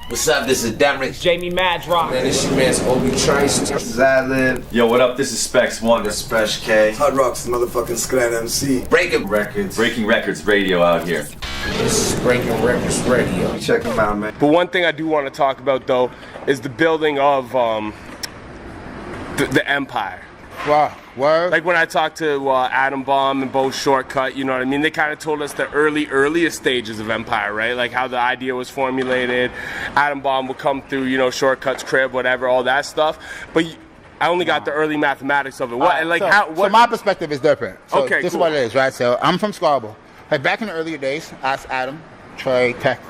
What's up? This is Derek. Jamie Madrock. Man, this your man's Obi Trice. This is Ad-Lib. Yo, what up? This is Spesh One. The Spesh K. Hot Rocks, motherfucking Skot MC. Breaking Records. Breaking Records Radio out here. This is Breaking Records Radio. Check them out, man. But one thing I do want to talk about, though, is the building of the empire. Wow. Word. Like when I talked to Adam Bomb and Bo Shortcut, you know what I mean? They kind of told us the earliest stages of Empire, right? Like how the idea was formulated. Adam Bomb would come through, you know, Shortcut's crib, whatever, all that stuff. But I only got the early mathematics of it. What, like so my perspective is different. So okay, this cool. is what it is, right? So I'm from Scarborough. Like back in the earlier days, I asked Adam, Trey, Tech,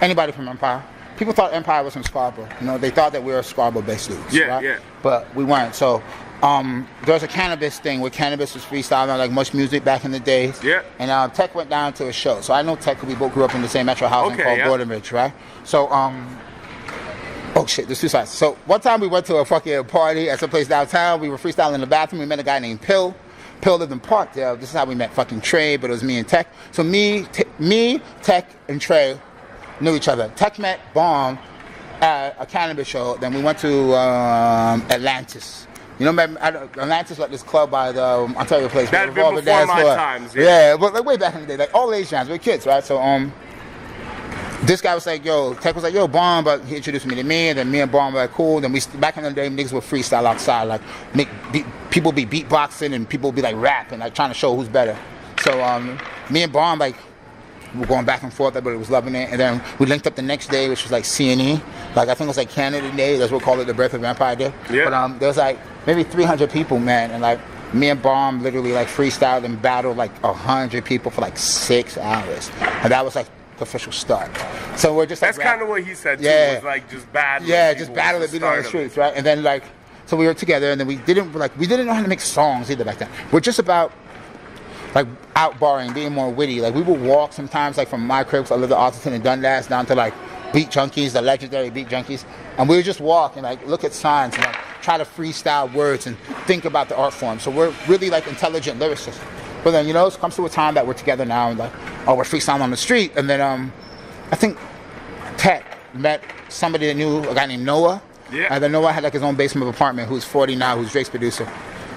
anybody from Empire. People thought Empire was from Scarborough. You know, they thought that we were Scarborough-based dudes. Yeah, right? yeah. But we weren't. So there was a cannabis thing where cannabis was freestyling like much music back in the days. Yeah. And Tech went down to a show. So I know Tech, we both grew up in the same metro housing called Gordon Ridge, right? So oh shit, there's two sides. So one time we went to a fucking party at some place downtown. We were freestyling in the bathroom. We met a guy named Pill. Pill lived in Parkdale. This is how we met fucking Trey, but it was me and Tech. So me, Tech, and Trey knew each other. Tech met Bomb at a cannabis show. Then we went to Atlantis. You know, Atlantis, like this club by the Ontario place. That had been before my times. Yeah, but like way back in the day, like all age jams, we were kids, right? So this guy was like, yo, Tech was like, yo, Bomb, but he introduced me to me, and then me and Bomb were like, cool. Then back in the day, niggas would freestyle outside, like people be beatboxing and people would be like rapping, like trying to show who's better. So me and Bomb, like, we were going back and forth, everybody was loving it. And then we linked up the next day, which was like CNE. Like, I think it was like Canada Day, that's what we call it, the Birth of Empire Day. Yeah. But there was like maybe 300 people, man, and like me and Bomb literally like freestyled and battled like 100 people for like 6 hours. And that was like the official start. So we're just like, that's kind of what he said too, was like just battling. Yeah, just battling people on the streets, right? And then like, so we were together, and then we didn't know how to make songs either back then. We're just about like outbarring, being more witty. Like we would walk sometimes like from my crib, I lived at Arlington and Dundas, down to like Beat Junkies, the legendary Beat Junkies, and we would just walk and like look at signs and like try to freestyle words and think about the art form. So we're really like intelligent lyricists. But then, you know, it comes to a time that we're together now and like, oh, we're freestyling on the street. And then I think Tech met somebody that knew a guy named Noah. Yeah. And then Noah had like his own basement apartment, who's 40 now, who's Drake's producer.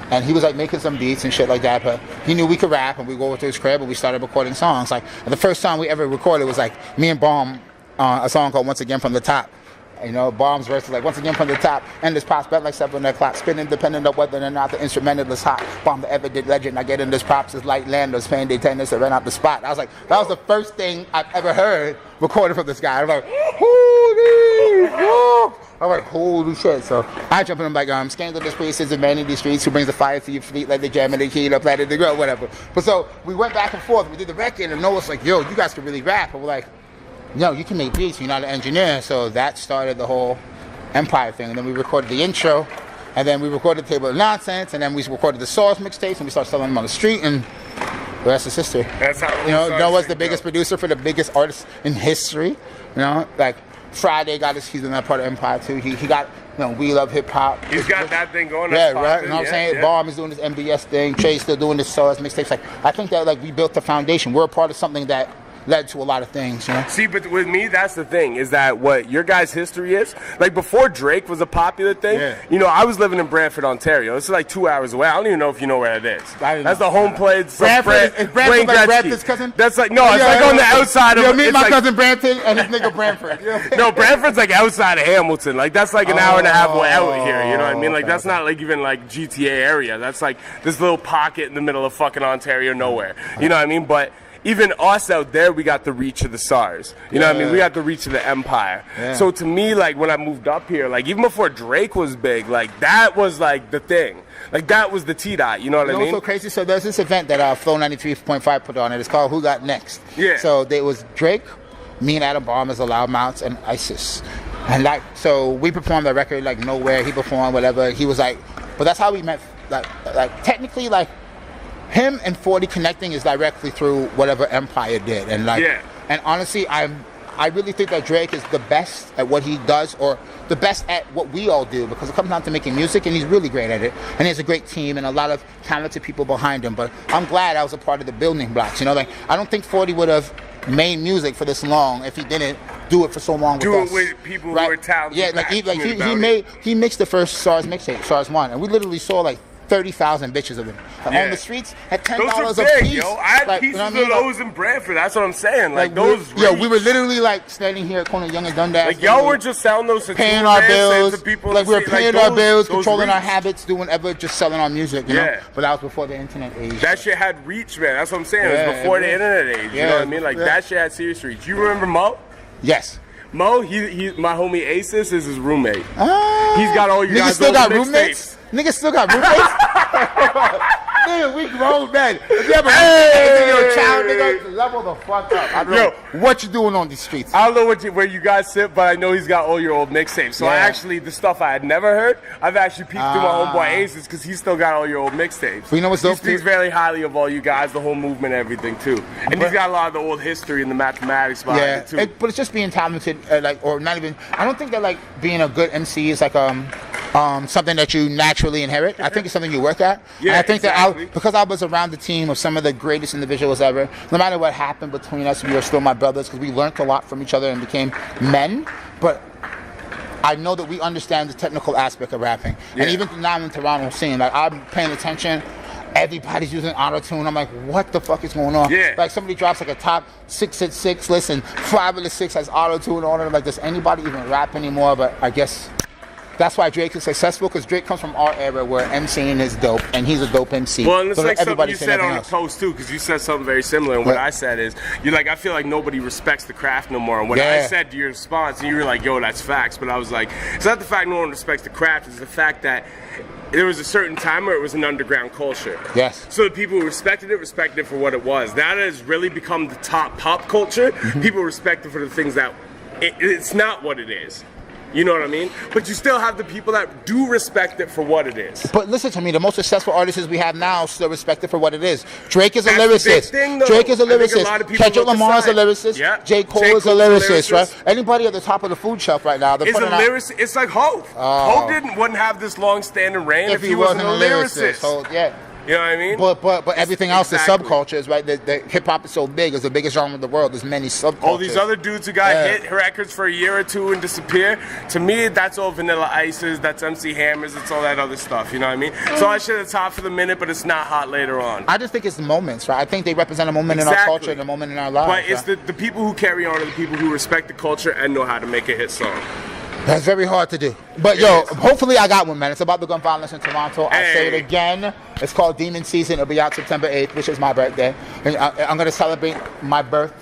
And he was like making some beats and shit like that, but he knew we could rap, and we go over to his crib and we started recording songs. Like the first song we ever recorded was like me and Bomb, a song called Once Again From the Top. You know, Bomb's verse is like, once again from the top, and this prospect like 7 o'clock, spinning depending on whether or not the instrumental is hot. Bomb the ever did legend, I get in this props, is like landers, paying their tennis to rent out the spot. I was like, that was the first thing I've ever heard recorded from this guy. I was like, holy, whoa. I was like, holy shit. So I jump in, I'm like, Scandalis places and man in these streets, who brings the fire to your fleet like the jam and the key, the planet, the girl, whatever. But so we went back and forth, we did the record, and Noah's like, yo, you guys can really rap. And we're like, no, you can make beats, you're not an engineer. So that started the whole Empire thing. And then we recorded the intro, and then we recorded Table of Nonsense, and then we recorded the Source mixtapes, and we started selling them on the street, and the rest is history. That's how Noah's the biggest producer for the biggest artist in history. You know, like Friday he's in that part of Empire too. He got, you know, We Love Hip Hop. He's got that thing going. Yeah, right. You know what I'm saying? Yeah. Bomb is doing this MBS thing. Trey's still doing this Source mixtapes. Like, I think that like we built the foundation. We're a part of something that led to a lot of things, you know? See, but with me, that's the thing, is that what your guys' history is, like before Drake was a popular thing, you know, I was living in Brantford, Ontario. It's like 2 hours away. I don't even know if you know where it is. That's the home place. Brantford, is Brantford like Brampton's cousin? That's like, no, it's like on the outside of... meet my cousin Brampton and his nigga Brantford. You know no, Brantford's like outside of Hamilton. Like, that's like an hour and a half away out here, you know what I mean? Like, that's not like even like GTA area. That's like this little pocket in the middle of fucking Ontario nowhere. You know what I mean? But even us out there, we got the reach of the stars. You know what I mean? We got the reach of the empire. Yeah. So to me, like, when I moved up here, like, even before Drake was big, like, that was, like, the thing. Like, that was the T-Dot, you know what I mean? You know what's so crazy? So there's this event that Flow 93.5 put on. It's called Who Got Next? Yeah. So there was Drake, me and Adam Bomb as the Loudmouths, and ISIS. And, like, so we performed that record, like, Nowhere. He performed, whatever. He was, like, but that's how we met, like technically, like, him and 40 connecting is directly through whatever Empire did, and like, and honestly, I really think that Drake is the best at what he does, or the best at what we all do, because it comes down to making music, and he's really great at it, and he has a great team and a lot of talented people behind him. But I'm glad I was a part of the building blocks. You know, like, I don't think 40 would have made music for this long if he didn't do it for so long Do with it us. with people who were talented. Yeah, like he passionate about he mixed the first SARS mixtape, SARS 1, and we literally saw like 30,000 bitches of them on the streets at $10 those a are big, piece. yo. I had Like, pieces you know what I mean? of those in Brantford. That's what I'm saying. Like those. We were literally like standing here at corner Young and Dundas. Like y'all were just selling those to paying tour our bands, bills, to people like we were to see, paying like our those- bills, those controlling our reach. habits, doing whatever, just selling our music, you know. Yeah. But that was before the internet age. That shit had reach, man. That's what I'm saying. It Yeah, was before it the was. internet age. You Yeah, know what I mean? Like yeah. that shit had serious reach. You remember Mo? Yes. Mo, he my homie Asis is his roommate. He's He's got all you Niggas guys' still old got mixtapes. roommates? Niggas still got roommates? Nigga, we grown men. If you ever you're a child, nigga, level the fuck up. I don't know what you doing on these streets. I don't know where you guys sit, but I know he's got all your old mixtapes. So I Yeah. actually, the stuff I had never heard, I've actually peeked through my homeboy Aces because he's still got all your old mixtapes. Well, you know what's He dope, speaks too? very highly of all you guys, the whole movement, everything too. And he's got a lot of the old history and the mathematics behind it too. But it's just being talented, or not even. I don't think that like being a good MC is like something that you naturally inherit. I think it's something you work at. Yeah, and I think exactly. that because I was around the team of some of the greatest individuals ever. No matter what happened between us, we were still my brothers because we learned a lot from each other and became men. But I know that we understand the technical aspect of rapping. Yeah. And even now in Toronto scene, like I'm paying attention. Everybody's using auto-tune. I'm like, what the fuck is going on? Yeah. Like somebody drops like a top 6 list and 5 of the 6 has auto-tune on it. I'm like, does anybody even rap anymore? But I guess that's why Drake is successful, because Drake comes from our era where MCing is dope and he's a dope MC. Well, and it's So like something everybody you say said nothing on the else. post too, because you said something very similar. And what What? I said is, you're like, I feel like nobody respects the craft no more. And what I Yeah. said to your response, and you were like, yo, that's facts. But I was like, it's not the fact no one respects the craft, it's the fact that there was a certain time where it was an underground culture. Yes. So the people who respected it for what it was. Now that has really become the top pop culture, Mm-hmm. people respect it for the things that it's not what it is. You know what I mean? But you still have the people that do respect it for what it is. But listen to me, the most successful artists we have now still respect it for what it is. Drake is a That's the big lyricist. thing, though. Drake is a I think a lyricist. lot of people Kendrick look Lamar is a aside. lyricist. Yeah. J. Cole J. is a Cole's a lyricist, right? lyricist. Anybody at the top of the food shelf right now, they're It's a putting out. lyricist. It's like Hope. Hope wouldn't have this long-standing reign if he wasn't a lyricist. So, yeah. You know what I mean? But everything else exactly. is subcultures, right? The hip hop is so big; it's the biggest genre in the world. There's many subcultures. All these other dudes who got Yeah. hit records for a year or two and disappear, to me, that's all Vanilla Ices, that's MC Hammers, it's all that other stuff, you know what I mean? So I shit it's hot for the minute, but it's not hot later on. I just think it's the moments, right? I think they represent a moment in our Exactly. culture and a moment in our lives. But it's right? the people who carry on are the people who respect the culture and know how to make a hit song. That's very hard to do. But It yo, is. hopefully I got one, man. It's about the gun violence in Toronto. I say it Hey. again. It's called Demon Season. It'll be out September 8th, which is my birthday. And I'm going to celebrate my birth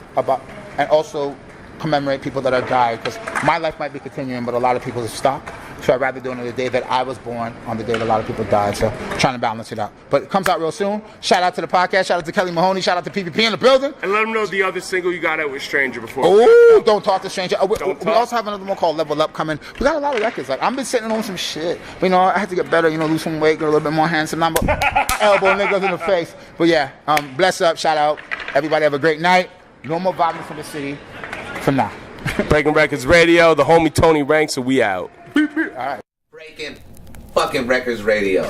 and also commemorate people that have died, because my life might be continuing, but a lot of people have stopped. So I'd rather do it on the day that I was born, on the day that a lot of people died. So trying to balance it out. But it comes out real soon. Shout out to the podcast. Shout out to Kelly Mahoney. Shout out to PPP in the building. And let them know the other single you got out with Stranger before. Oh, Don't Talk to Stranger. We Talk. also have another one called Level Up coming. We got a lot of records. Like I've been sitting on some shit. But, you know, I had to get better. You know, lose some weight, get a little bit more handsome. Now, but elbow niggas in the face. But yeah, bless up. Shout out. Everybody have a great night. No more violence in the city for now. Breaking Records Radio, the homie Tony Ranks, so we out. Breaking fucking Records Radio.